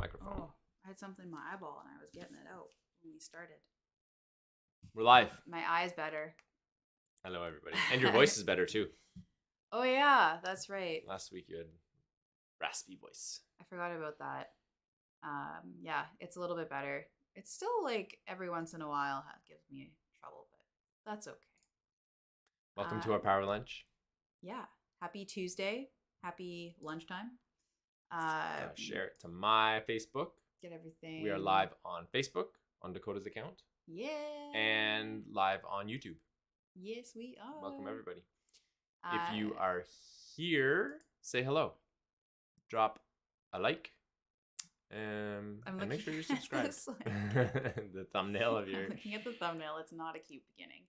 microphone. Oh, I had something in my eyeball and I was getting it out when we started. We're live. My eye's better. Hello, everybody. And your voice is better, too. Oh, yeah, that's right. Last week, you had raspy voice. I forgot about that. Yeah, it's a little bit better. It's still like every once in a while gives me trouble, but that's okay. Welcome to our power lunch. Yeah. Happy Tuesday. Happy lunchtime. Share it to my Facebook. Get everything. We are live on Facebook, on Dakota's account. Yeah. And live on YouTube. Yes, we are. Welcome, everybody. If you are here, say hello. Drop a like. And make sure you're subscribed. The thumbnail of your... I'm looking at the thumbnail. It's not a cute beginning.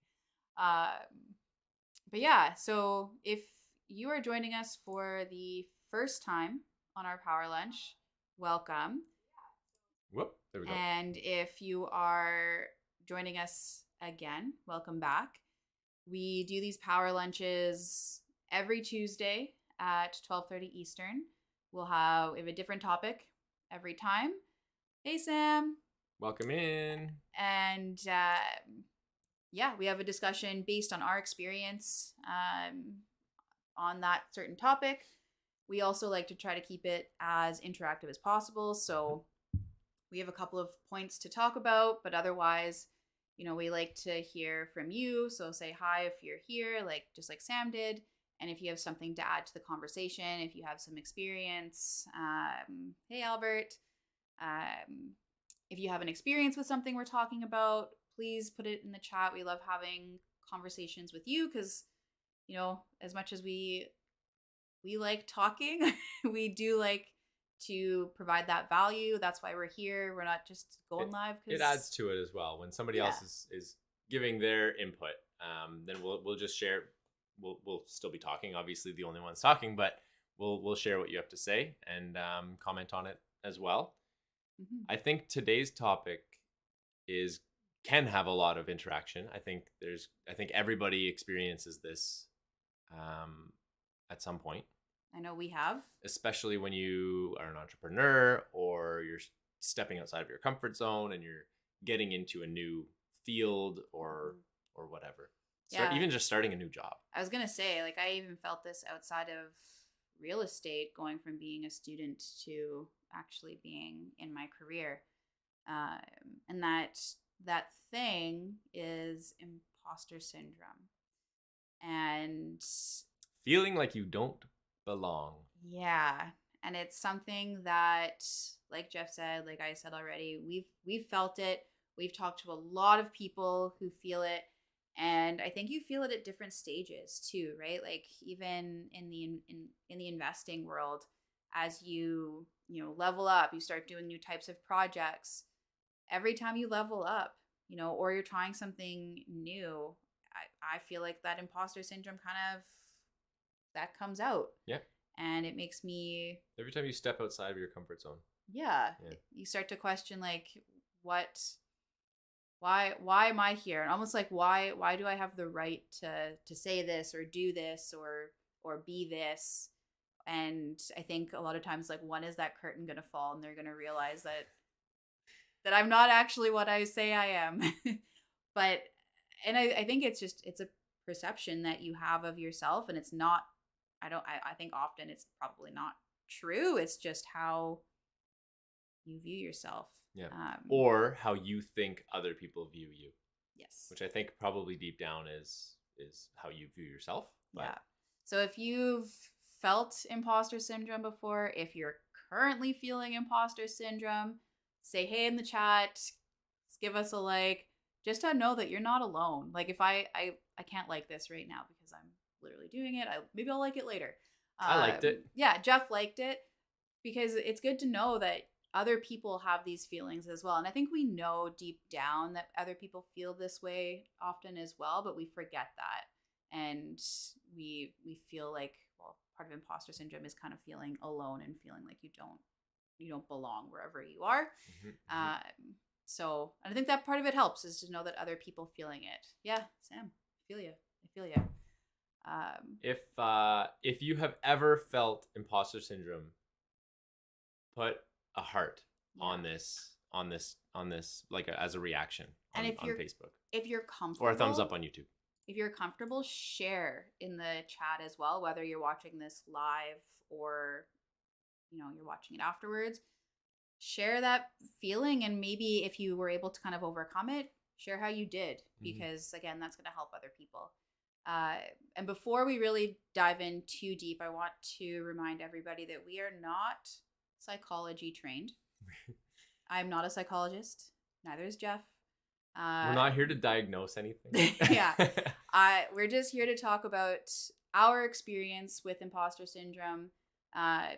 But yeah, so if you are joining us for the first time on our Power Lunch, welcome. Whoop, there we go. And if you are joining us again, welcome back. We do these Power Lunches every Tuesday at 12:30 Eastern. We have a different topic every time. Hey, Sam. Welcome in. And yeah, we have a discussion based on our experience on that certain topic. We also like to try to keep it as interactive as possible. So we have a couple of points to talk about, but otherwise, we like to hear from you. So say hi if you're here, just like Sam did. And if you have something to add to the conversation, if you have some experience, hey, Albert. If you have an experience with something we're talking about, please put it in the chat. We love having conversations with you because, as much as we like talking, we do like to provide that value. That's why we're here. We're not just going live. It adds to it as well. When somebody else is giving their input, then we'll just share. We'll still be talking. Obviously, the only ones talking, but we'll share what you have to say and comment on it as well. Mm-hmm. I think today's topic can have a lot of interaction. I think everybody experiences this at some point. I know we have. Especially when you are an entrepreneur or you're stepping outside of your comfort zone and you're getting into a new field or whatever. Even just starting a new job. I was going to say, I even felt this outside of real estate, going from being a student to actually being in my career. And that thing is imposter syndrome. And feeling like you don't belong. Yeah. And it's something that, like Jeff said, like I said already, we've felt it. We've talked to a lot of people who feel it. And I think you feel it at different stages too, right? Even in the investing world, as you level up, you start doing new types of projects. Every time you level up, or you're trying something new, I feel like that imposter syndrome that comes out. Yeah. And it makes me... Every time you step outside of your comfort zone. Yeah. You start to question why am I here? And almost why do I have the right to say this or do this or be this? And I think a lot of times, when is that curtain going to fall and they're going to realize that I'm not actually what I say I am. And I think it's a perception that you have of yourself, and it's not, I think often it's probably not true. It's just how you view yourself. Yeah. Or how you think other people view you. Yes. Which I think probably deep down is how you view yourself. But... Yeah. So if you've felt imposter syndrome before, if you're currently feeling imposter syndrome, say hey in the chat, give us a like, just to know that you're not alone. If I can't like this right now because I'm literally doing it. Maybe I'll like it later. I liked it. Yeah, Jeff liked it because it's good to know that other people have these feelings as well. And I think we know deep down that other people feel this way often as well, but we forget that. And we feel part of imposter syndrome is kind of feeling alone and feeling like you don't belong wherever you are. Mm-hmm. So I think that part of it helps is to know that other people feeling it. Yeah, Sam, I feel you. If you have ever felt imposter syndrome, put a heart on this like as a reaction And on Facebook, if you're comfortable, or a thumbs up on YouTube. If you're comfortable, share in the chat as well, whether you're watching this live or you're watching it afterwards. Share that feeling, and maybe if you were able to kind of overcome it, share how you did, because again, that's going to help other people. And before we really dive in too deep, I want to remind everybody that we are not psychology trained. I'm not a psychologist. Neither is Jeff. We're not here to diagnose anything. Yeah. We're just here to talk about our experience with imposter syndrome,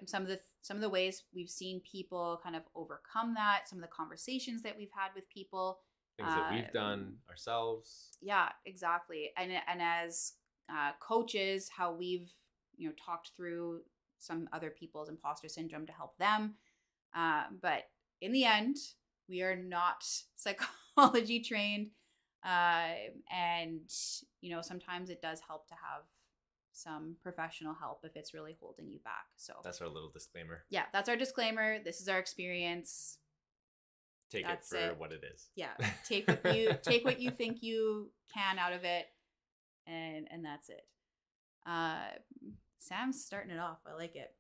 some of the ways we've seen people kind of overcome that, some of the conversations that we've had with people, things that we've done ourselves. Yeah, exactly. And as coaches, how we've talked through some other people's imposter syndrome to help them. But in the end, we are not psychology trained. And sometimes it does help to have some professional help if it's really holding you back. So that's our little disclaimer. Yeah, that's our disclaimer. This is our experience. Take That's it for what it is. Yeah, take what you think you can out of it, and that's it. Sam's starting it off. I like it.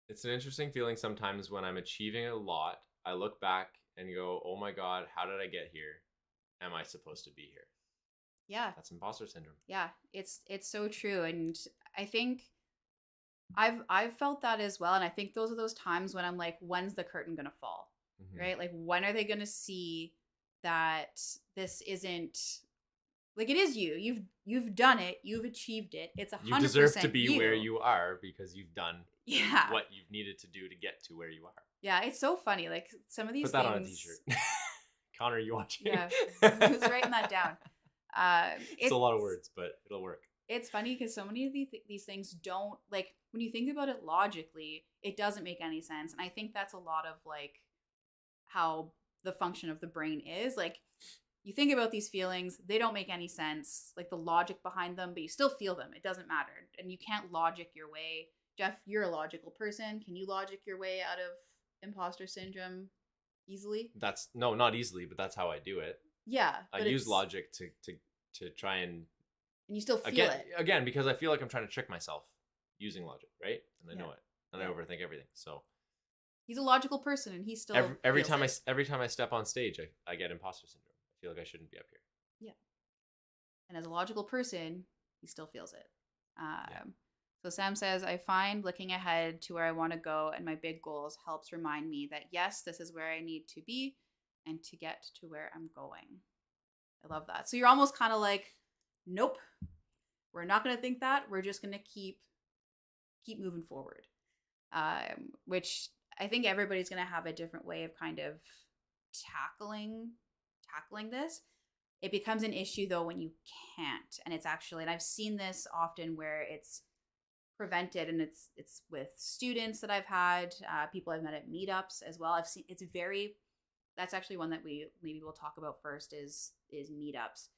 It's an interesting feeling sometimes when I'm achieving a lot. I look back and go, "Oh my God, how did I get here? Am I supposed to be here?" Yeah, that's imposter syndrome. Yeah, it's so true, and I think I've felt that as well. And I think those are those times when I'm like, when's the curtain gonna fall? Right? Like, when are they gonna see that this isn't like, it is you. You've done it. You've achieved it. It's 100% you deserve to be where you are because you've done what you've needed to do to get to where you are. Yeah, it's so funny. Like, some of these Put that things on a t-shirt. Connor, are you watching? Yeah, I was writing that down. It's a lot of words, but it'll work. It's funny because so many of these things don't, like, when you think about it logically, it doesn't make any sense. And I think that's a lot of like how the function of the brain is. Like, you think about these feelings, they don't make any sense, like the logic behind them, but you still feel them. It doesn't matter. And you can't logic your way. Jeff, you're a logical person. Can you logic your way out of imposter syndrome easily? No, not easily, but that's how I do it. Yeah. I use logic to try and you still feel it. Again, because I feel like I'm trying to trick myself using logic, right? And I know it. And I overthink everything. So he's a logical person, and he still every time I step on stage, I get imposter syndrome. I feel like I shouldn't be up here. Yeah. And as a logical person, he still feels it. So Sam says, I find looking ahead to where I want to go and my big goals helps remind me that, yes, this is where I need to be and to get to where I'm going. I love that. So you're almost kind of like, nope, we're not going to think that. We're just going to keep moving forward, which I think everybody's going to have a different way of kind of tackling this. It becomes an issue though when you can't, and it's actually, and I've seen this often where it's prevented, and it's with students that I've had, people I've met at meetups as well. I've seen that's actually one that maybe we'll talk about first is meetups.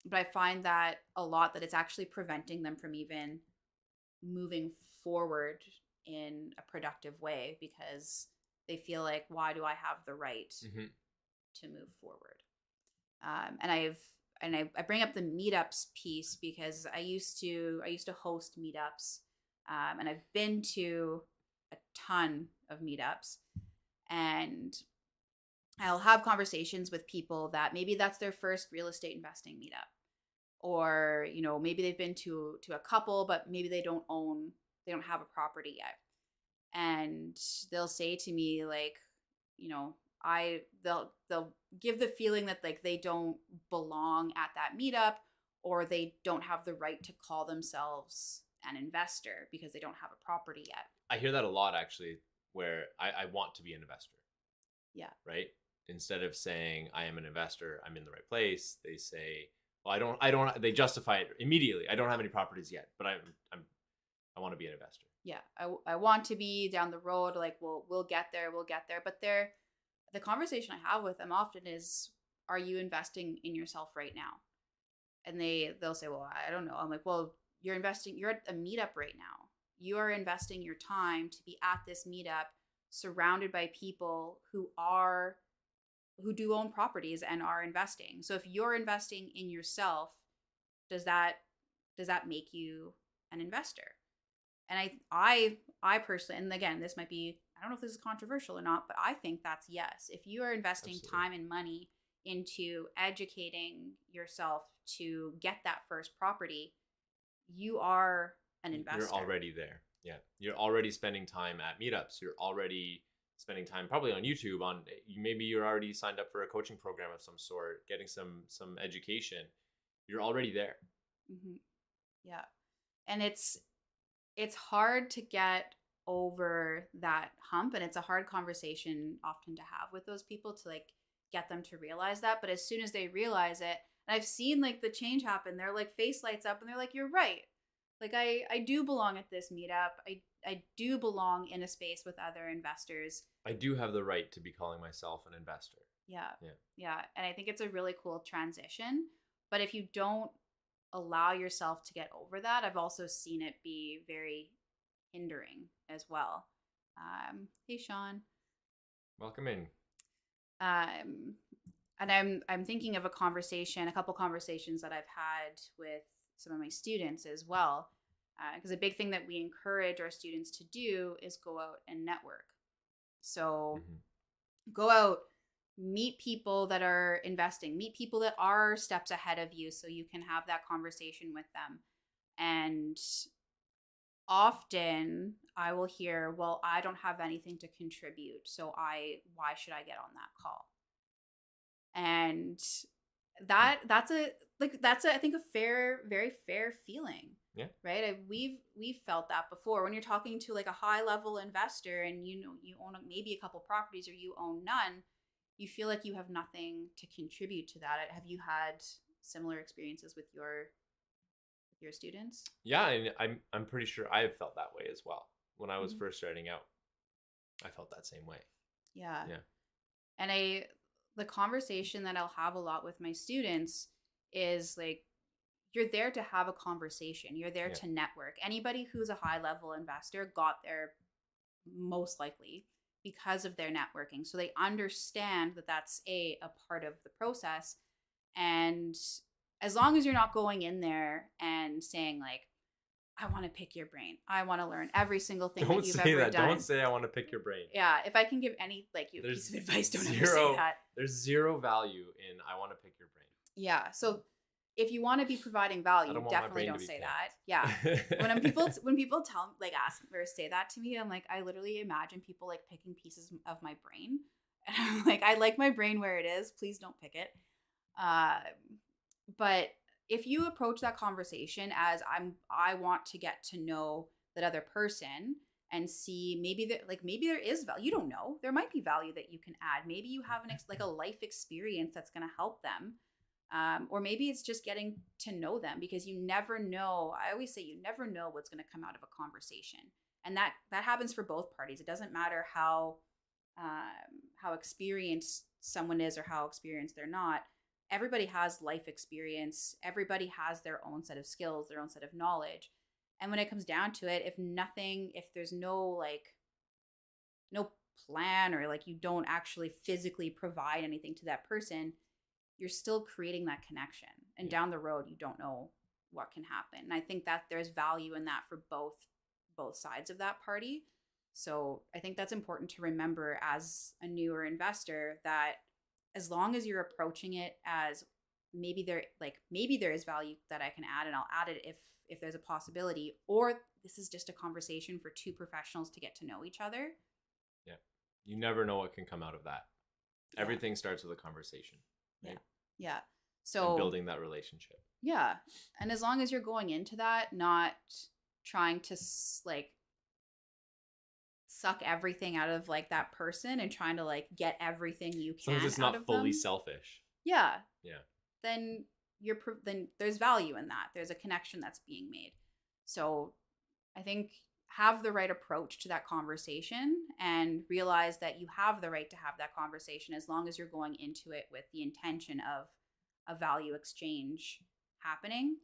But I find that a lot, that it's actually preventing them from even moving forward in a productive way, because they feel like, why do I have the right to move forward? And I bring up the meetups piece because I used to host meetups, and I've been to a ton of meetups, and I'll have conversations with people that maybe that's their first real estate investing meetup, or maybe they've been to a couple, but maybe they don't have a property yet, and they'll say to me like, they'll give the feeling that like they don't belong at that meetup, or they don't have the right to call themselves an investor because they don't have a property yet. I hear that a lot actually, where I want to be an investor. Yeah. Right? Instead of saying I am an investor, I'm in the right place, they say, well, I don't, they justify it immediately. I don't have any properties yet, but I want to be an investor. Yeah. I want to be down the road. Like, we'll get there. But the conversation I have with them often is, are you investing in yourself right now? And they'll say, well, I don't know. I'm like, well, you're at a meetup right now. You are investing your time to be at this meetup surrounded by people who do own properties and are investing. So if you're investing in yourself, does that make you an investor? And I personally, and again, this might be, I don't know if this is controversial or not, but I think that's yes. If you are investing Absolutely. time and money into educating yourself to get that first property, you are an investor. You're already there. Yeah. You're already spending time at meetups. You're already spending time probably on YouTube, maybe you're already signed up for a coaching program of some sort, getting some education. You're already there. Mm-hmm. Yeah. And it's hard to get over that hump, and it's a hard conversation often to have with those people to like get them to realize that. But as soon as they realize it, and I've seen like the change happen, their like face lights up and they're like, you're right. Like I do belong at this meetup. I do belong in a space with other investors. I do have the right to be calling myself an investor. Yeah. And I think it's a really cool transition. But if you don't allow yourself to get over that, I've also seen it be very hindering as well. Hey Sean. Welcome in. And I'm thinking of a couple conversations that I've had with some of my students as well. Because a big thing that we encourage our students to do is go out and network. So go out, meet people that are investing, meet people that are steps ahead of you so you can have that conversation with them. And often I will hear, well, I don't have anything to contribute, so why should I get on that call? And that's I think a very fair feeling. Yeah. Right. We've felt that before when you're talking to like a high level investor and you own maybe a couple properties or you own none, you feel like you have nothing to contribute to that. Have you had similar experiences with your students? Yeah, and I'm pretty sure I have felt that way as well. When I was first starting out, I felt that same way. Yeah. And the conversation that I'll have a lot with my students is like, you're there to have a conversation. You're there to network. Anybody who's a high level investor got there most likely because of their networking. So they understand that that's a part of the process. And as long as you're not going in there and saying like, I want to pick your brain. I want to learn every single thing that you've ever done. Don't say I want to pick your brain. Yeah. If I can give any piece of advice, don't ever say that. There's zero value in I want to pick your brain. Yeah. So if you want to be providing value, definitely don't say that. Yeah. when people ask or say that to me, I'm like, I literally imagine people like picking pieces of my brain. And I'm like, I like my brain where it is. Please don't pick it. But if you approach that conversation as I want to get to know that other person and see maybe there is value. You don't know. There might be value that you can add. Maybe you have a life experience that's going to help them. Or maybe it's just getting to know them, because you never know. I always say you never know what's going to come out of a conversation. And that happens for both parties. It doesn't matter how experienced someone is or how experienced they're not. Everybody has life experience. Everybody has their own set of skills, their own set of knowledge. And when it comes down to it, if there's no plan, or like you don't actually physically provide anything to that person, you're still creating that connection. And down the road, you don't know what can happen. And I think that there's value in that for both sides of that party. So I think that's important to remember as a newer investor, that as long as you're approaching it as maybe there is value that I can add, and I'll add it if there's a possibility, or this is just a conversation for two professionals to get to know each other. Yeah. You never know what can come out of that. Everything starts with a conversation. Right? Yeah. So and building that relationship. Yeah. And as long as you're going into that, not trying to suck everything out of that person and trying to get everything you can. So it's not fully selfish. Yeah. Then then there's value in that. There's a connection that's being made. So I think have the right approach to that conversation and realize that you have the right to have that conversation as long as you're going into it with the intention of a value exchange happening.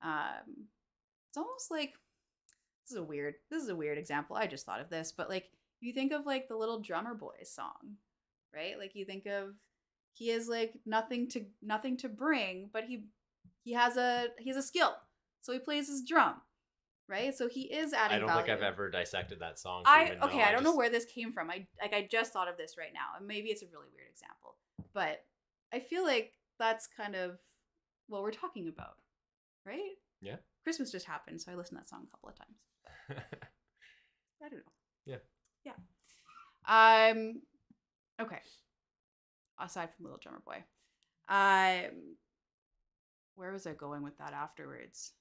It's almost like this is a weird example. I just thought of this, but you think of like the Little Drummer Boy song, right? Like you think of he has like nothing to bring, but he has a skill. So he plays his drum, right? So he is I adding don't value. think I've ever dissected that song to even know. I don't know where this came from. I just thought of this right now. And maybe it's a really weird example. But I feel like that's kind of what we're talking about, right? Yeah. Christmas just happened, so I listened to that song a couple of times. I don't know. Yeah. Yeah. Okay. Aside from Little Drummer Boy. Where was I going with that afterwards?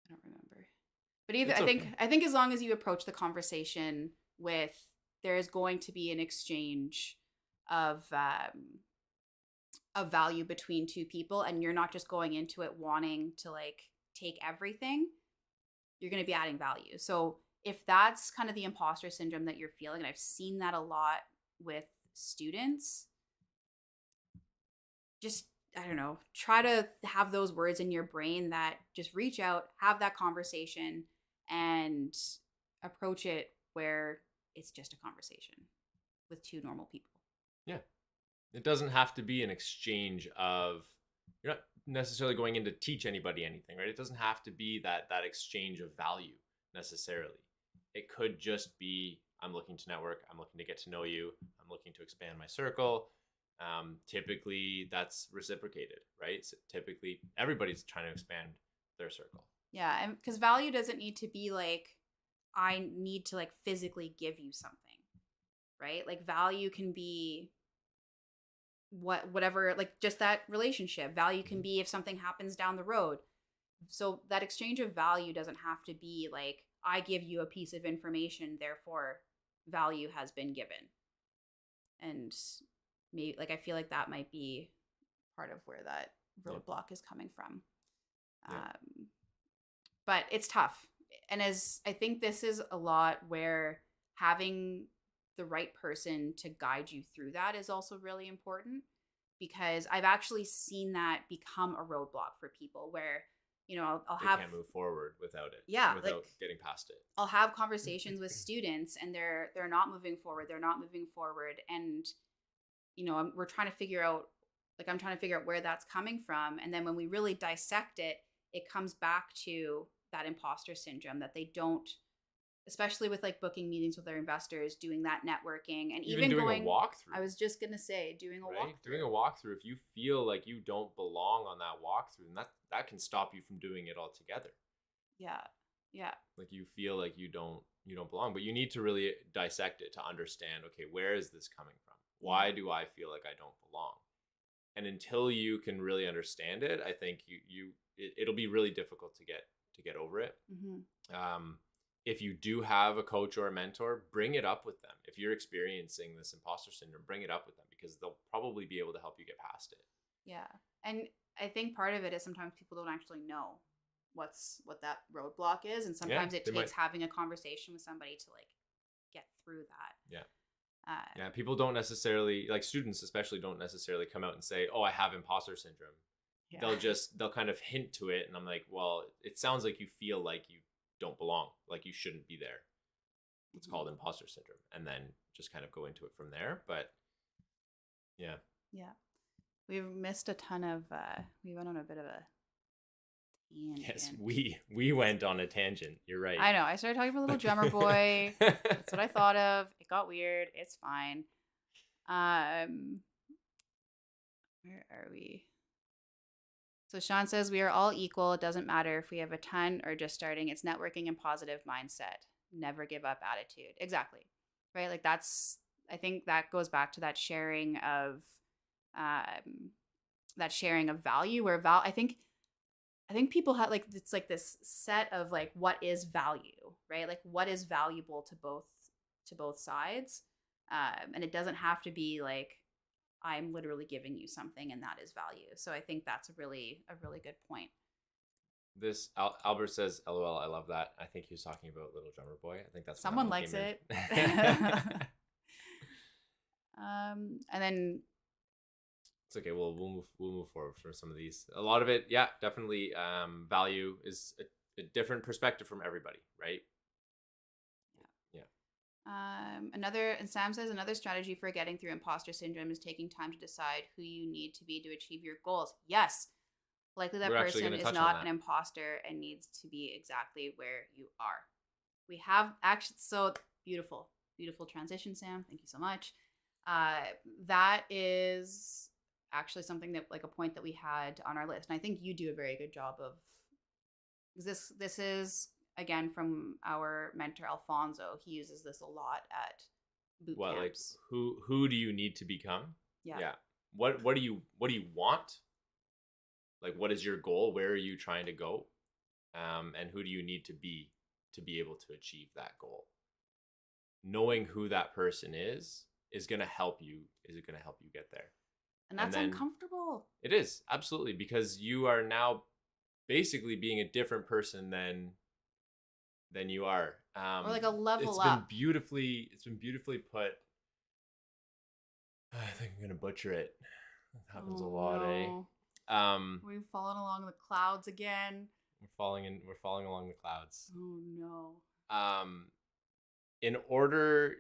I don't remember. But either I think as long as you approach the conversation with there is going to be an exchange of value between two people, and you're not just going into it wanting to like take everything, you're going to be adding value. So if that's kind of the imposter syndrome that you're feeling, and I've seen that a lot with students, just, I don't know, try to have those words in your brain that just reach out, have that conversation, and approach it where it's just a conversation with two normal people. Yeah. It doesn't have to be an exchange of, you're not necessarily going in to teach anybody anything, right? It doesn't have to be that exchange of value necessarily. It could just be, I'm looking to network, I'm looking to get to know you, I'm looking to expand my circle. Typically that's reciprocated, right? So typically everybody's trying to expand their circle. Yeah, and because value doesn't need to be like, I need to like physically give you something, right? Like value can be whatever, like just that relationship. Value can be if something happens down the road. So that exchange of value doesn't have to be like, I give you a piece of information, therefore value has been given. And maybe like I feel like that might be part of where that roadblock is coming from. Yeah. But it's tough. And as I think this is a lot where having the right person to guide you through that is also really important, because I've actually seen that become a roadblock for people where, you know, they can't move forward without it. Yeah, without like, getting past it. I'll have conversations with students and they're not moving forward. They're not moving forward. And, you know, I'm trying to figure out where that's coming from. And then when we really dissect it, it comes back to that imposter syndrome, that they don't, especially with like booking meetings with their investors, doing that networking, and even doing a walkthrough. I was just going to say, doing a walkthrough. Doing a walkthrough, if you feel like you don't belong on that walkthrough, then that can stop you from doing it altogether. Yeah. Yeah. Like you feel like you don't belong, but you need to really dissect it to understand, okay, where is this coming from? Why do I feel like I don't belong? And until you can really understand it, I think it'll be really difficult to get over it. Mm-hmm. If you do have a coach or a mentor, bring it up with them. If you're experiencing this imposter syndrome, bring it up with them, because they'll probably be able to help you get past it. Yeah. And I think part of it is sometimes people don't actually know what that roadblock is. And sometimes it takes having a conversation with somebody to like get through that. Yeah. Yeah. People don't necessarily, like students especially, don't necessarily come out and say, oh, I have imposter syndrome. Yeah. They'll kind of hint to it. And I'm like, well, it sounds like you feel like you don't belong, like you shouldn't be there. It's called imposter syndrome, and then just kind of go into it from there. But yeah, we've missed a ton of we went on a bit of a tangent. Yes, we went on a tangent, you're right. I know, I started talking about Little Drummer Boy. That's what I thought of. It got weird. It's fine. Where are we? So Sean says, we are all equal. It doesn't matter if we have a ton or just starting. It's networking and positive mindset. Never give up attitude. Exactly. Right? Like I think that goes back to that sharing of value, where I think people have like, it's like this set of like, what is value, right? Like what is valuable to both sides. And it doesn't have to be like, I'm literally giving you something and that is value. So I think that's a really good point. This Albert says, LOL, I love that. I think he was talking about Little Drummer Boy. I think that's someone likes it. And then it's okay. We'll move forward for some of these. A lot of it, yeah, definitely. Value is a different perspective from everybody, right? Yeah. And Sam says another strategy for getting through imposter syndrome is taking time to decide who you need to be to achieve your goals. Yes, likely that We're actually person going to is touch on not that. an imposter and needs to be exactly where you are. We have actually, so beautiful, beautiful transition, Sam. Thank you so much. Uh, that is actually something that, like, a point that we had on our list, and I think you do a very good job of. This is again from our mentor Alfonso. He uses this a lot at boot What, like, camps. who do you need to become? Yeah. Yeah. What do you want? Like, what is your goal? Where are you trying to go? And who do you need to be able to achieve that goal? Knowing who that person is going to help you. Is it going to help you get there? And that's then uncomfortable. It is, absolutely, because you are now basically being a different person than you are. Or like a level It's up. been beautifully put. I think I'm gonna butcher it. It happens a lot, eh? No. Um, We've fallen along the clouds again. we're falling along the clouds. Oh no. In order,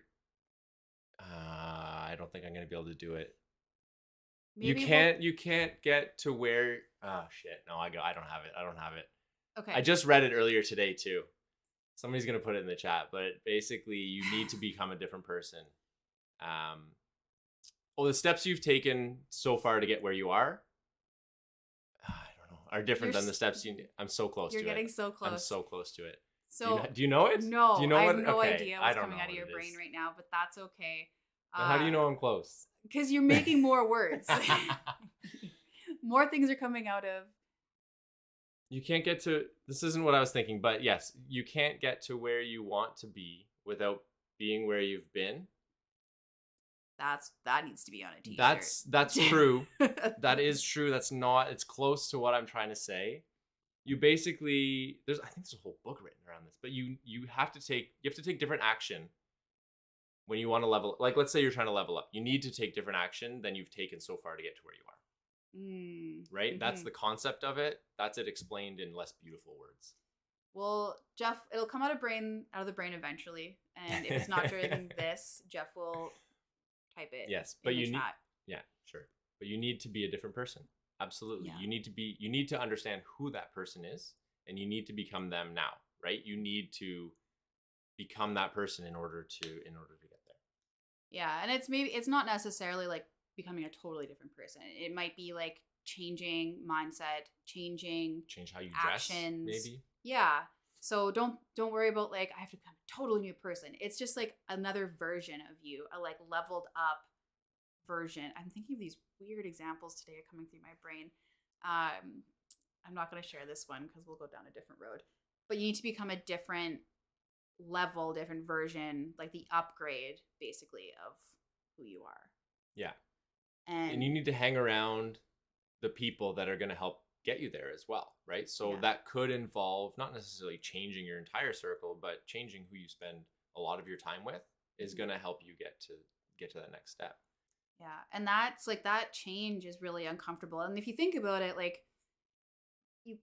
I don't think I'm gonna be able to do it. Maybe You can't get to where. Oh shit! No, I don't have it. I don't have it. Okay. I just read it earlier today too. Somebody's gonna put it in the chat, but basically, you need to become a different person. Well, the steps you've taken so far to get where you are, I don't know, are different than the steps you. I'm so close to it. You're getting so close. I'm so close to it. So do you know it? No, do you know I what? have no Okay. idea I what's don't coming know out of what your it brain is. right now, but that's okay. Then how do you know I'm close? Because you're making more words. More things are coming out of. You can't get to. This isn't what I was thinking, but yes, you can't get to where you want to be without being where you've been. That needs to be on a t-shirt. That's true. That is true. That's not. It's close to what I'm trying to say. You basically I think there's a whole book written around this, but you have to take different action when you want to level. Like, let's say you're trying to level up, you need to take different action than you've taken so far to get to where you are. Right? Mm-hmm. That's the concept of it. That's it explained in less beautiful words. Well, Jeff, it'll come out of the brain eventually, and if it's not during this, Jeff will type it. Yes, but in the chat. Yeah, sure. But you need to be a different person. Absolutely. Yeah. You need to understand who that person is, and you need to become them now, right? You need to become that person in order to get there. Yeah, and it's not necessarily like becoming a totally different person. It might be like changing mindset, change how you actions. dress, maybe. Yeah. So don't worry about like I have to become a totally new person. It's just like another version of you, a like leveled up version. I'm thinking of these weird examples today coming through my brain. I'm not going to share this one because we'll go down a different road. But you need to become a different level, different version, like the upgrade basically of who you are. Yeah. And you need to hang around the people that are going to help get you there as well, right? So that could involve not necessarily changing your entire circle, but changing who you spend a lot of your time with is going to help you get to the next step. Yeah, and that's like that change is really uncomfortable. And if you think about it, like you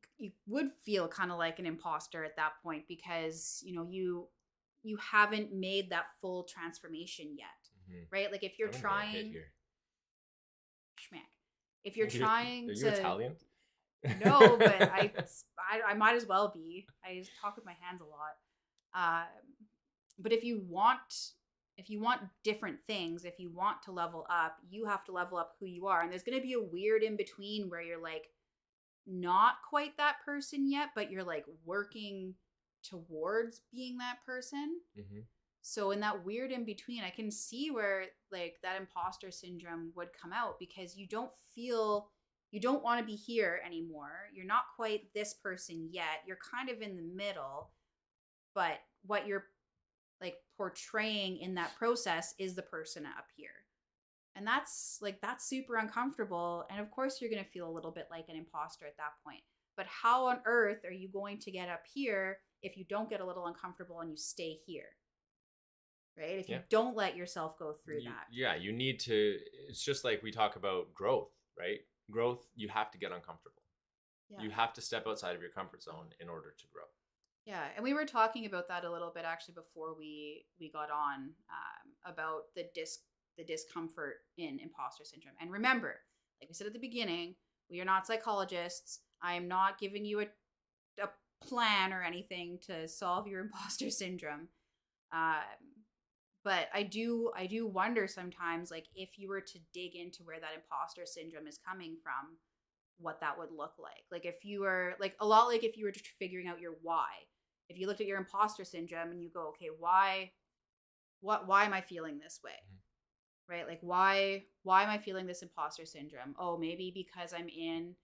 would feel kind of like an imposter at that point because you haven't made that full transformation yet, right? Like if you're trying, schmack. If you're trying are you Italian? No, but I might as well be. I just talk with my hands a lot. But if you want different things, if you want to level up, you have to level up who you are. And there's going to be a weird in between where you're like not quite that person yet, but you're like working towards being that person. Mm-hmm. So in that weird in between, I can see where like that imposter syndrome would come out because you don't want to be here anymore. You're not quite this person yet. You're kind of in the middle, but what you're like portraying in that process is the person up here. And that's super uncomfortable. And of course you're going to feel a little bit like an imposter at that point. But how on earth are you going to get up here if you don't get a little uncomfortable and you stay here? Right? If you don't let yourself go through that. Yeah, you need to, it's just like we talk about growth, right? Growth, you have to get uncomfortable. Yeah. You have to step outside of your comfort zone in order to grow. Yeah, and we were talking about that a little bit actually before we got on, about the discomfort in imposter syndrome. And remember, like we said at the beginning, we are not psychologists. I am not giving you a plan or anything to solve your imposter syndrome. Um, but I do wonder sometimes, like, if you were to dig into where that imposter syndrome is coming from, what that would look like. Like if you were like a lot like if you were just figuring out your why. If you looked at your imposter syndrome and you go, okay, why am I feeling this way? Right? Like why am I feeling this imposter syndrome? Oh, maybe because I'm in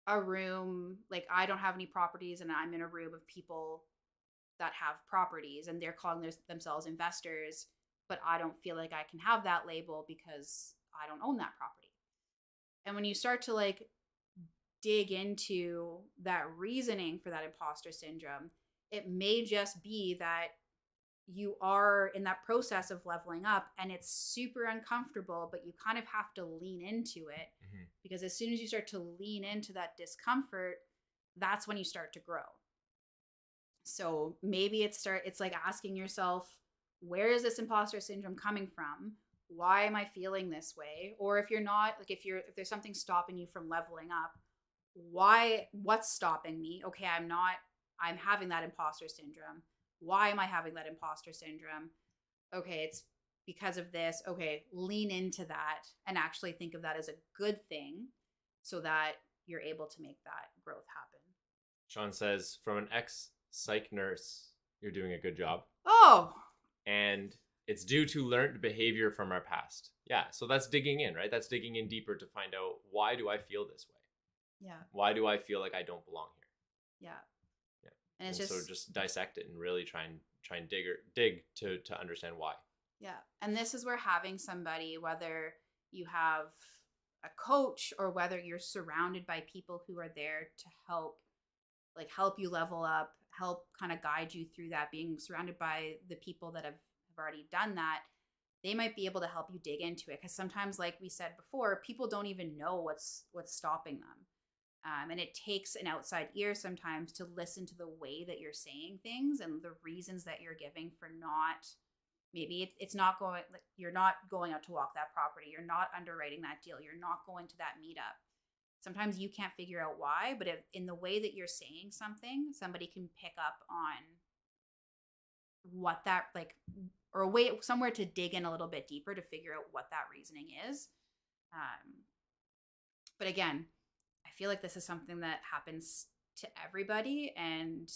a room, like I don't have any properties and I'm in a room of people that have properties and they're calling themselves investors, but I don't feel like I can have that label because I don't own that property. And when you start to like dig into that reasoning for that imposter syndrome, it may just be that you are in that process of leveling up and it's super uncomfortable, but you kind of have to lean into it because as soon as you start to lean into that discomfort, that's when you start to grow. So maybe it's like asking yourself, where is this imposter syndrome coming from? Why am I feeling this way? Or if you're not, like if there's something stopping you from leveling up, what's stopping me? Okay, I'm having that imposter syndrome. Why am I having that imposter syndrome? Okay, it's because of this. Okay, lean into that and actually think of that as a good thing so that you're able to make that growth happen. Sean says, from an ex-psych nurse, you're doing a good job. Oh! And it's due to learned behavior from our past. Yeah, so that's digging in, right? That's digging in deeper to find out, why do I feel this way? Yeah. Why do I feel like I don't belong here? Yeah. Yeah. And it's so just dissect it and really try and dig to understand why. Yeah. And this is where having somebody, whether you have a coach or whether you're surrounded by people who are there to help you level up, help kind of guide you through that, being surrounded by the people that have already done that, they might be able to help you dig into it. Because sometimes, like we said before, people don't even know what's stopping them. And it takes an outside ear sometimes to listen to the way that you're saying things and the reasons that you're giving for not, maybe it's not going, like, you're not going out to walk that property, you're not underwriting that deal, you're not going to that meetup. Sometimes you can't figure out why, but if in the way that you're saying something, somebody can pick up on what that, like, or a way somewhere to dig in a little bit deeper to figure out what that reasoning is. But again, I feel like this is something that happens to everybody. And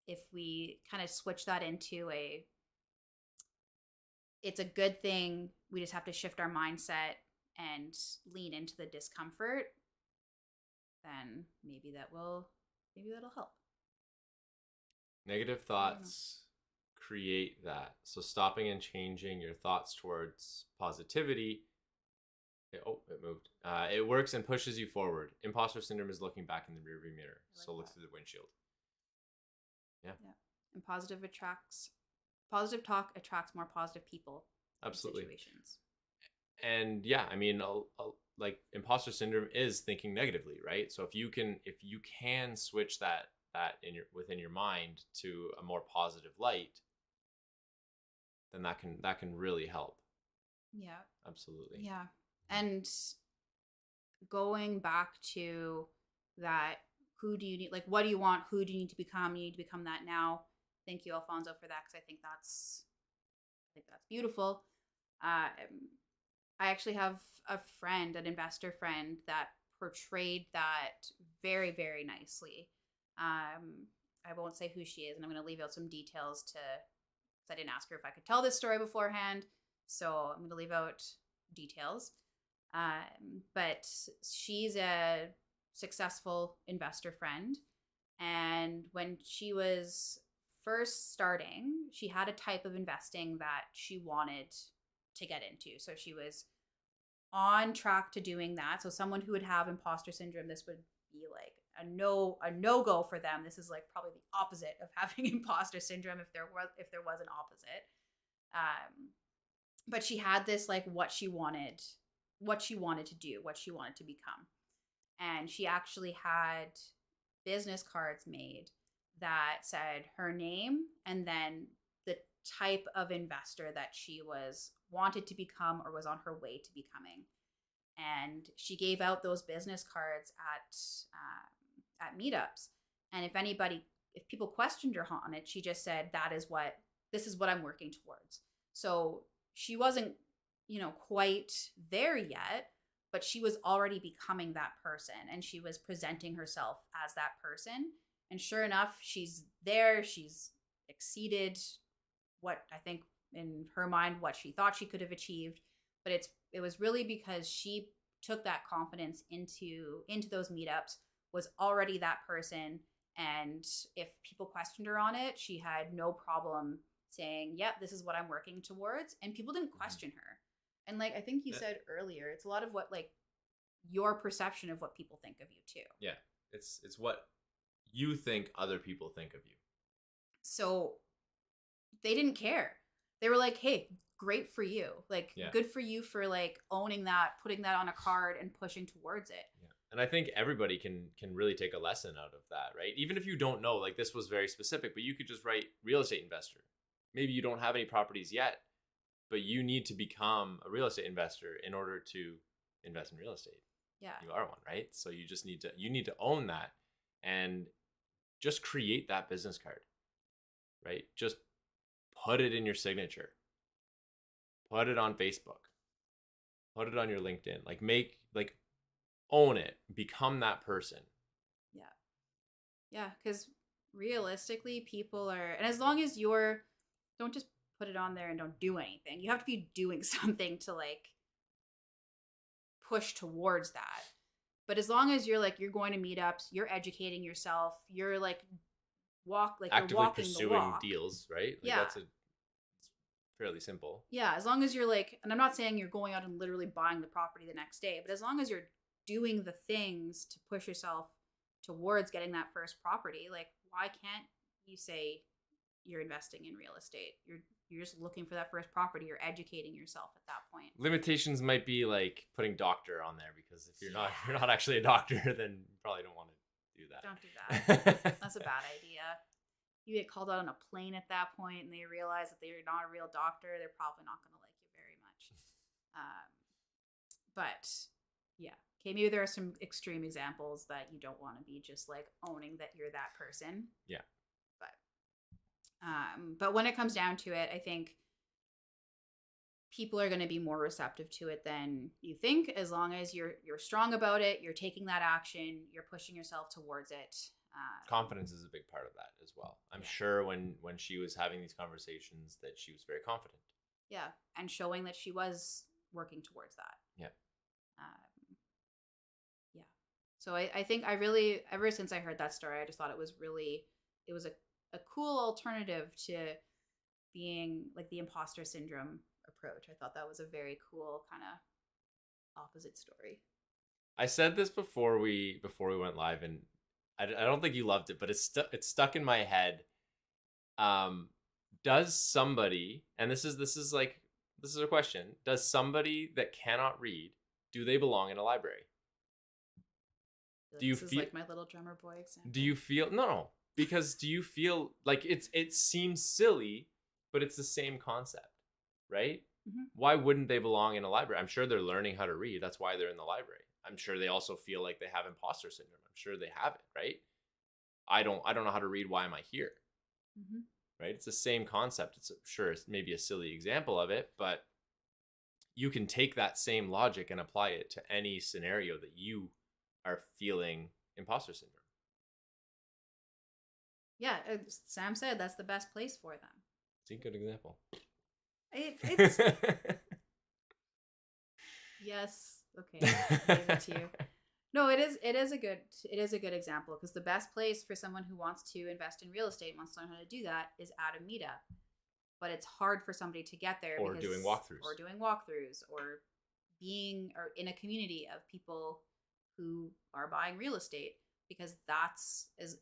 if we kind of switch that into it's a good thing, we just have to shift our mindset and lean into the discomfort, then maybe that'll help. Negative thoughts create that. So stopping and changing your thoughts towards positivity. It moved. It works and pushes you forward. Imposter syndrome is looking back in the rearview mirror. So look through the windshield. Yeah. And positive talk attracts more positive people. Absolutely. Situations. And yeah, I mean, like imposter syndrome is thinking negatively, right? So if you can switch that within your mind to a more positive light, then that can really help. Yeah. Absolutely. Yeah. And going back to that, who do you need, like, what do you want? Who do you need to become? You need to become that now. Thank you, Alfonso, for that, because I think that's beautiful. I actually have a friend, an investor friend, that portrayed that very, very nicely. I won't say who she is, and I'm going to leave out some details because I didn't ask her if I could tell this story beforehand. So I'm going to leave out details. But she's a successful investor friend. And when she was first starting, she had a type of investing that she wanted to get into. So she was on track to doing that. So someone who would have imposter syndrome, this would be like a no-go for them. This is like probably the opposite of having imposter syndrome if there was an opposite. But she had this, like, what she wanted to do, what she wanted to become. And she actually had business cards made that said her name and then the type of investor that she was wanted to become or was on her way to becoming. And she gave out those business cards at meetups. And if people questioned her on it, she just said, this is what I'm working towards. So she wasn't, quite there yet, but she was already becoming that person, and she was presenting herself as that person. And sure enough, she's there. She's exceeded what I think in her mind, what she thought she could have achieved. But it was really because she took that confidence into those meetups, was already that person. And if people questioned her on it, she had no problem saying, yep, this is what I'm working towards. And people didn't question her. And like I think you said earlier, it's a lot of what like your perception of what people think of you too. Yeah. It's what you think other people think of you. So they didn't care. They were like, hey, great for you. Like, good for you for like owning that, putting that on a card and pushing towards it. Yeah. And I think everybody can really take a lesson out of that, right? Even if you don't know, like this was very specific, but you could just write real estate investor. Maybe you don't have any properties yet, but you need to become a real estate investor in order to invest in real estate. Yeah. You are one, right? So you just need to own that and just create that business card, right? Just put it in your signature. Put it on Facebook. Put it on your LinkedIn. Own it. Become that person. Yeah. Yeah, because realistically, people are, and as long as don't just put it on there and don't do anything. You have to be doing something to like push towards that. But as long as you're going to meetups, you're educating yourself, you're like actively you're walking pursuing the walk. deals, right? Yeah. It's fairly simple. Yeah, as long as you're and I'm not saying you're going out and literally buying the property the next day, but as long as you're doing the things to push yourself towards getting that first property, like why can't you say you're investing in real estate? You're just looking for that first property. You're educating yourself at that point. Limitations might be like putting doctor on there, because if you're not actually a doctor, then you probably don't want to do that. Don't do that. That's a bad idea. You get called out on a plane at that point and they realize that you're not a real doctor, they're probably not going to like you very much. But yeah. Okay, maybe there are some extreme examples that you don't want to be just like owning that you're that person. Yeah. But when it comes down to it, I think people are going to be more receptive to it than you think, as long as you're strong about it, you're taking that action, you're pushing yourself towards it. Confidence is a big part of that as well. I'm sure when she was having these conversations that she was very confident. Yeah, and showing that she was working towards that. Yeah. Yeah. So I think I really, ever since I heard that story, I just thought it was a cool alternative to being like the imposter syndrome approach. I thought that was a very cool kind of opposite story. I said this before we went live, and I don't think you loved it, but it's stuck in my head. Does somebody, and this is a question, does somebody that cannot read, do they belong in a library? Do you feel like my little drummer boy example? Do you feel no? Because do you feel like it seems silly, but it's the same concept, right? Mm-hmm. Why wouldn't they belong in a library? I'm sure they're learning how to read. That's why they're in the library. I'm sure they also feel like they have imposter syndrome. I'm sure they have it, right? I don't know how to read. Why am I here? Mm-hmm. Right? It's the same concept. It's maybe a silly example of it, but you can take that same logic and apply it to any scenario that you are feeling imposter syndrome. Yeah, Sam said that's the best place for them. It's a good example. It's yes. Okay, I'll give it to you. No, it is a good example, because the best place for someone who wants to invest in real estate, wants to learn how to do that, is at a meetup. But it's hard for somebody to get there, or doing walkthroughs, or being in a community of people who are buying real estate, because that's as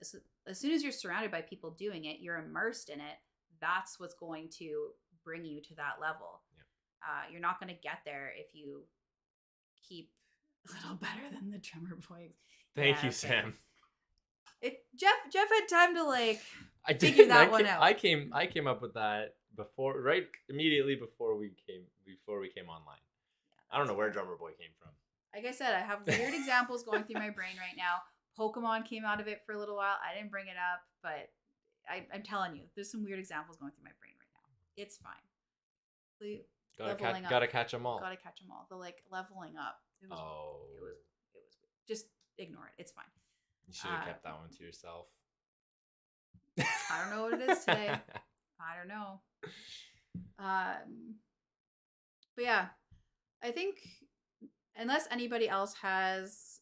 soon as you're surrounded by people doing it, you're immersed in it. That's what's going to bring you to that level. Yeah. You're not going to get there if you keep a little better than the drummer boy. Thank you, Sam. Jeff had time to like I figure did. that one out. I came up with that before, right immediately before we came online. I don't know where Drummer Boy came from. Like I said, I have weird examples going through my brain right now. Pokemon came out of it for a little while. I didn't bring it up, but I'm telling you, there's some weird examples going through my brain right now. It's fine. Gotta catch them all. Gotta catch them all. The like leveling up. It was just ignore it. It's fine. You should have kept that one to yourself. I don't know what it is today. I don't know. But yeah, I think unless anybody else has,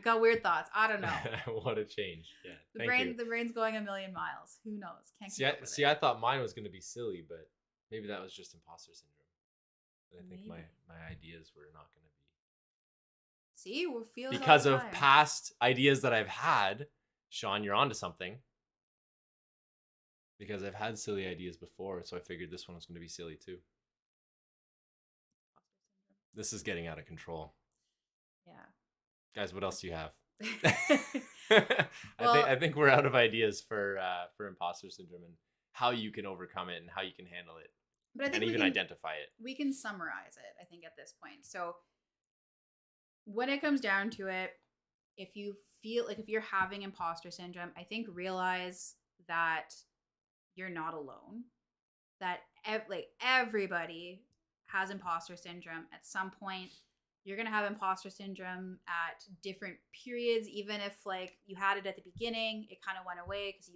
got weird thoughts. I don't know. What a change. Yeah. The brain's going a million miles. Who knows? Can't see. I thought mine was going to be silly, but maybe that was just imposter syndrome. But I think my ideas were not going to be. See, we're feeling because of past ideas that I've had. Sean, you're onto something. Because I've had silly ideas before, so I figured this one was going to be silly too. This is getting out of control. Yeah. Guys, what else do you have? I think we're out of ideas for imposter syndrome and how you can overcome it and how you can handle it. But I think and even identify it. We can summarize it, I think, at this point. So when it comes down to it, if you feel like if you're having imposter syndrome, I think realize that you're not alone. That everybody has imposter syndrome at some point. You're going to have imposter syndrome at different periods, even if like you had it at the beginning, it kind of went away because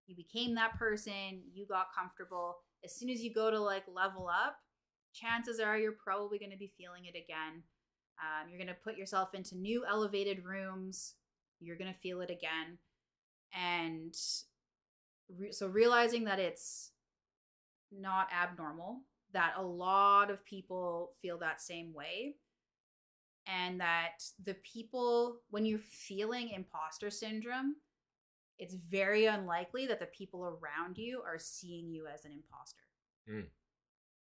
you became that person, you got comfortable. As soon as you go to like level up, chances are you're probably going to be feeling it again. You're going to put yourself into new elevated rooms. You're going to feel it again. And so realizing that it's not abnormal, that a lot of people feel that same way, and that the people, when you're feeling imposter syndrome, it's very unlikely that the people around you are seeing you as an imposter.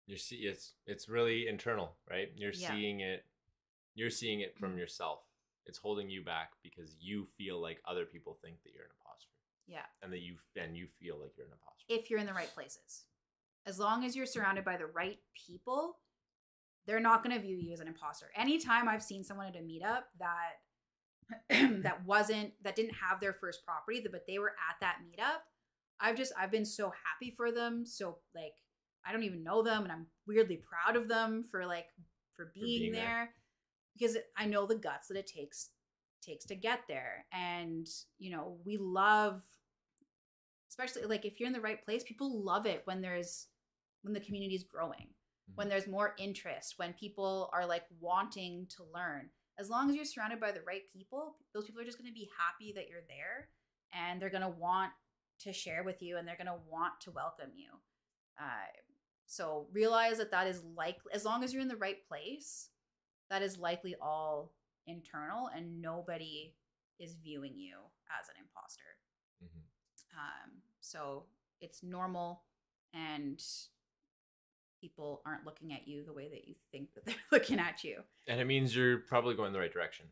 It's really internal, right? You're seeing it from yourself. It's holding you back because you feel like other people think that you're an imposter. Yeah. And that you feel like you're an imposter. If you're in the right places. As long as you're surrounded by the right people, they're not going to view you as an imposter. Anytime I've seen someone at a meetup that didn't have their first property, but they were at that meetup, I've been so happy for them. So like, I don't even know them, and I'm weirdly proud of them for being there, because I know the guts that it takes to get there. And we love, especially like if you're in the right place, people love it when the community is growing, when there's more interest, when people are like wanting to learn. As long as you're surrounded by the right people, those people are just going to be happy that you're there, and they're going to want to share with you, and they're going to want to welcome you. So realize that is likely, as long as you're in the right place, that is likely all internal, and nobody is viewing you as an imposter. So it's normal, and people aren't looking at you the way that you think that they're looking at you. And it means you're probably going the right direction.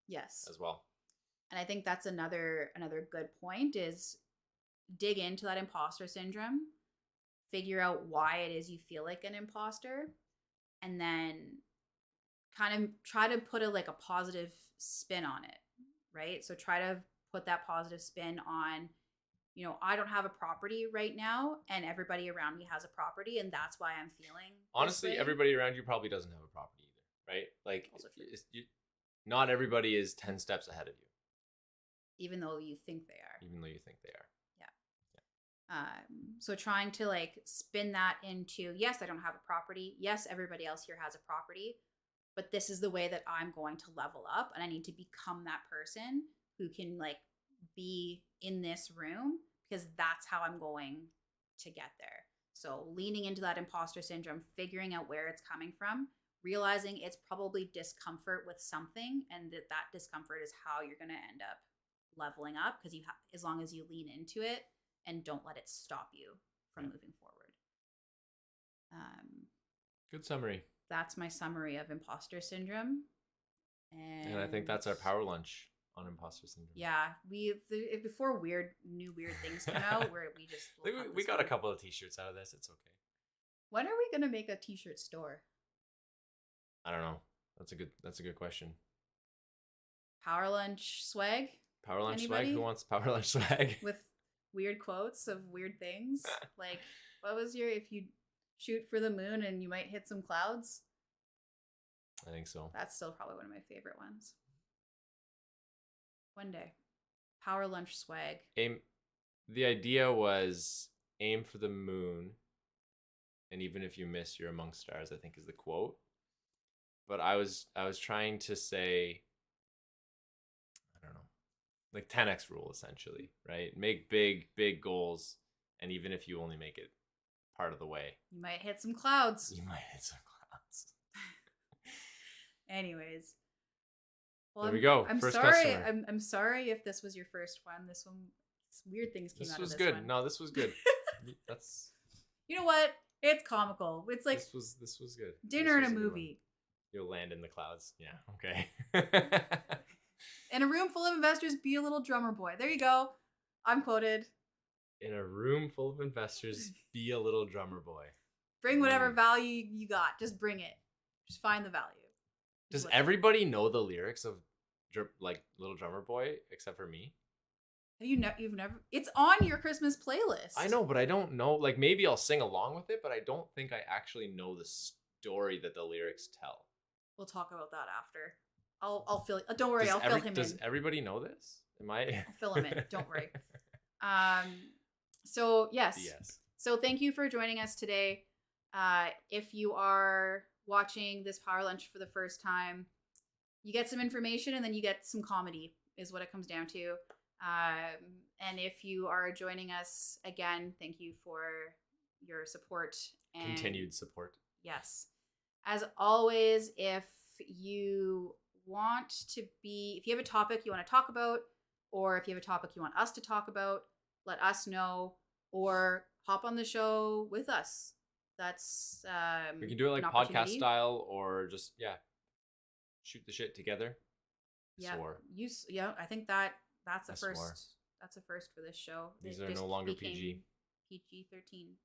Yes. As well. And I think that's another good point is dig into that imposter syndrome, figure out why it is you feel like an imposter, and then kind of try to put a positive spin on it, right? So try to put that positive spin on, I don't have a property right now, and everybody around me has a property, and that's why I'm feeling. Honestly, everybody around you probably doesn't have a property either, right? Like, not everybody is 10 steps ahead of you. Even though you think they are. Yeah. So trying to spin that into, yes, I don't have a property. Yes, everybody else here has a property, but this is the way that I'm going to level up, and I need to become that person who can be in this room, because that's how I'm going to get there. So leaning into that imposter syndrome, figuring out where it's coming from, realizing it's probably discomfort with something, and that discomfort is how you're going to end up leveling up, because as long as you lean into it and don't let it stop you from moving forward. Good summary. That's my summary of imposter syndrome. And I think that's our power lunch. on imposter syndrome. Yeah, before new weird things come out, where we just we got a couple of t-shirts out of this. It's okay. When are we gonna make a t-shirt store? I don't know. That's a good question. Power lunch swag. Power lunch Anybody? swag. Who wants power lunch swag? With weird quotes of weird things. Like, what was your, if you shoot for the moon and you might hit some clouds? I think so. That's still probably one of my favorite ones. One day. Power lunch swag. The idea was aim for the moon, and even if you miss, you're among stars, I think is the quote. But I was trying to say, I don't know, like 10x rule essentially, right? Make big goals, and even if you only make it part of the way, you might hit some clouds. You might hit some clouds. Anyways. Well, there we go. I'm first sorry. customer. I'm sorry if this was your first one. This one, weird things came out of this good. one. No, this was good. That's. You know what? It's comical. It's like this was good. Dinner and a movie. You'll land in the clouds. Yeah. Okay. In a room full of investors, be a little drummer boy. There you go. I'm quoted. In a room full of investors, be a little drummer boy. Bring whatever value you got. Just bring it. Just find the value. Does everybody know the lyrics of like Little Drummer Boy except for me? You've never. It's on your Christmas playlist. I know, but I don't know. Like maybe I'll sing along with it, but I don't think I actually know the story that the lyrics tell. We'll talk about that after. I'll fill. Don't worry, I'll fill him in. Does everybody know this? Am I? I'll fill him in. Don't worry. So yes. So thank you for joining us today. If you are watching this Power Lunch for the first time, you get some information and then you get some comedy is what it comes down to. And if you are joining us again, thank you for your support and continued support. Yes. As always, if you have a topic you want to talk about, or if you have a topic you want us to talk about, let us know, or hop on the show with us. That's we can do it like podcast style, or just shoot the shit together. Yeah, I think that's a first. Swore. That's a first for this show. These are no longer PG. PG-13.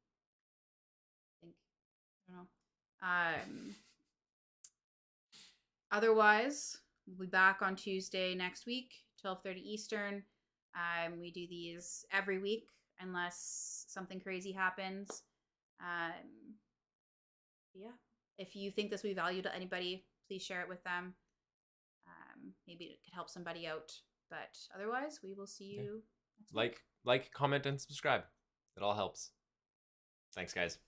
I think. I don't know. Otherwise, we'll be back on Tuesday next week, 12:30 Eastern. We do these every week unless something crazy happens. Yeah. If you think this will be valuable to anybody, please share it with them. Maybe it could help somebody out. But otherwise, we will see you next week. Like, comment, and subscribe. It all helps. Thanks, guys.